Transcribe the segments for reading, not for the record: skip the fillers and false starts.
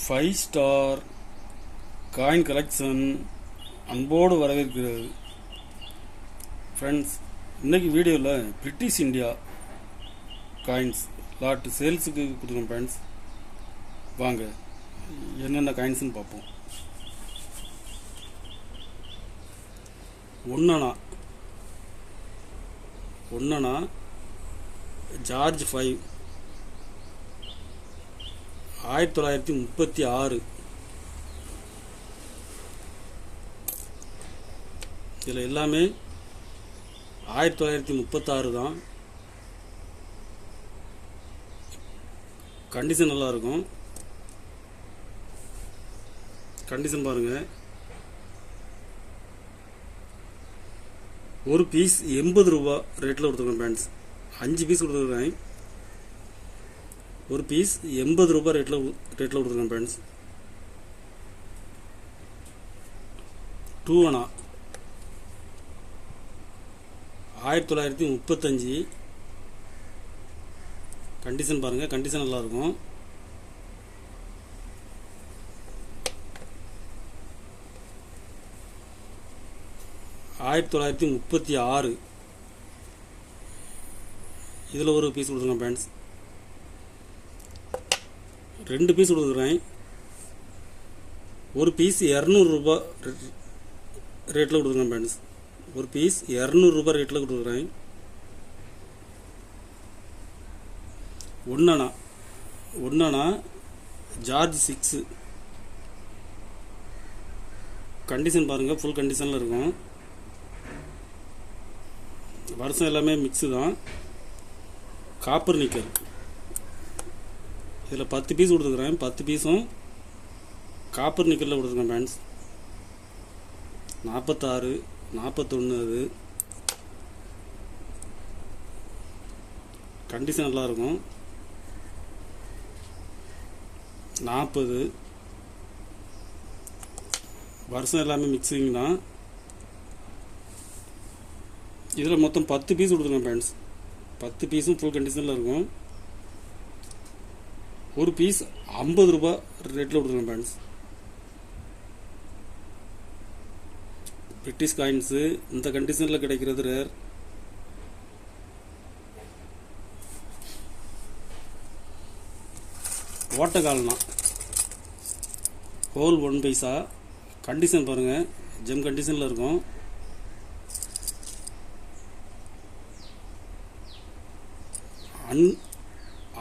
5 star coin collection அன்போடு வரவேற்கிறது. Friends, இன்றைக்கி வீடியோவில் பிரிட்டிஷ் இந்தியா காயின்ஸ் லாட் சேல்ஸுக்கு கொடுத்துருக்கோம். ஃப்ரெண்ட்ஸ், வாங்க என்னென்ன காயின்ஸ்னு பார்ப்போம். ஒன்றனா ஜார்ஜ் 5 1936. இதில் எல்லாமே 1936 தான். கண்டிஷன் நல்லா இருக்கும். கண்டிஷன் பாருங்கள். ஒரு பீஸ் 80 ரூபா ரேட்டில் கொடுத்துருக்கேன். ஃப்ரெண்ட்ஸ், 5 பீஸ் கொடுத்துருக்கேன். ஒரு பீஸ் 80 ரூபா ரேட்டில் கொடுத்துருக்கேன். ஃப்ரெண்ட்ஸ், 2 அணா 1935. கண்டிஷன் பாருங்கள். கண்டிஷன் நல்லாயிருக்கும். ஆயிரத்தி 1936. இதில் ஒரு பீஸ் கொடுத்துருக்கேன். ஃப்ரெண்ட்ஸ், 2 பீஸ் கொடுக்குறேன். ஒரு பீஸ் 200 ரூபா ரேட்டில் கொடுக்குறேன். ஃப்ரெண்ட்ஸ், ஒரு பீஸ் 200 ரூபா ரேட்டில் கொடுக்குறேன். ஒன்றனா ஜார்ஜ் 6. கண்டிஷன் பாருங்கள். ஃபுல் கண்டிஷனில் இருக்கும். வருஷம் எல்லாமே மிக்ஸு தான். Copper nickel. இதில் 10 பீஸ் கொடுத்துருக்குறேன். 10 பீஸும் காப்பர் நிக்கலில் கொடுத்துருக்கேன். ஃப்ரெண்ட்ஸ், 46, 41. அது கண்டிஷன் நல்லாயிருக்கும். 40. வருஷம் எல்லாமே மிக்சிங் தான். இதில் மொத்தம் 10 பீஸ் கொடுத்துருக்கேன். ஃப்ரெண்ட்ஸ், 10 பீஸும் ஃபுல் கண்டிஷனில் இருக்கும். ஒரு பீஸ் 50 ரூபா ரேட்டில் கொடுத்துருக்கேன். ஃப்ரெண்ட்ஸ், பிரிட்டிஷ் காயின்ஸு இந்த கண்டிஷனில் கிடைக்கிறது ரேர். ஓட்டக்கால்னா ஹோல் 1 பைசா. கண்டிஷன் பாருங்கள். ஜெம் கண்டிஷனில் இருக்கும்.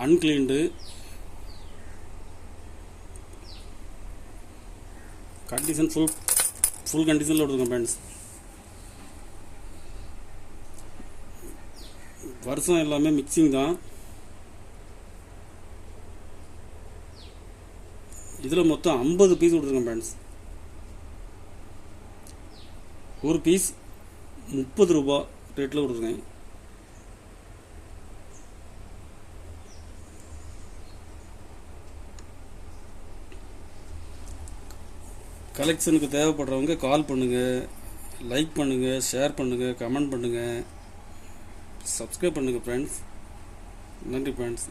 அன்கிளீன்டு. கண்டிஷன் ஃபுல் கண்டிஷனில் கொடுத்துருக்கேன். ஃப்ரெண்ட்ஸ், வருஷம் எல்லாமே மிக்சிங் தான். இதில் மொத்தம் 50 பீஸ் கொடுத்துருக்கேன். ஃப்ரெண்ட்ஸ், ஒரு பீஸ் 30 ரூபா ரேட்டில் கொடுத்துருக்கேன். கலெக்ஷனுக்கு தேவைப்படுறவங்க கால் பண்ணுங்கள், லைக் பண்ணுங்கள், ஷேர் பண்ணுங்கள், கமெண்ட் பண்ணுங்கள், சப்ஸ்கிரைப் பண்ணுங்கள். ஃப்ரெண்ட்ஸ், நன்றி. ஃப்ரெண்ட்ஸ்.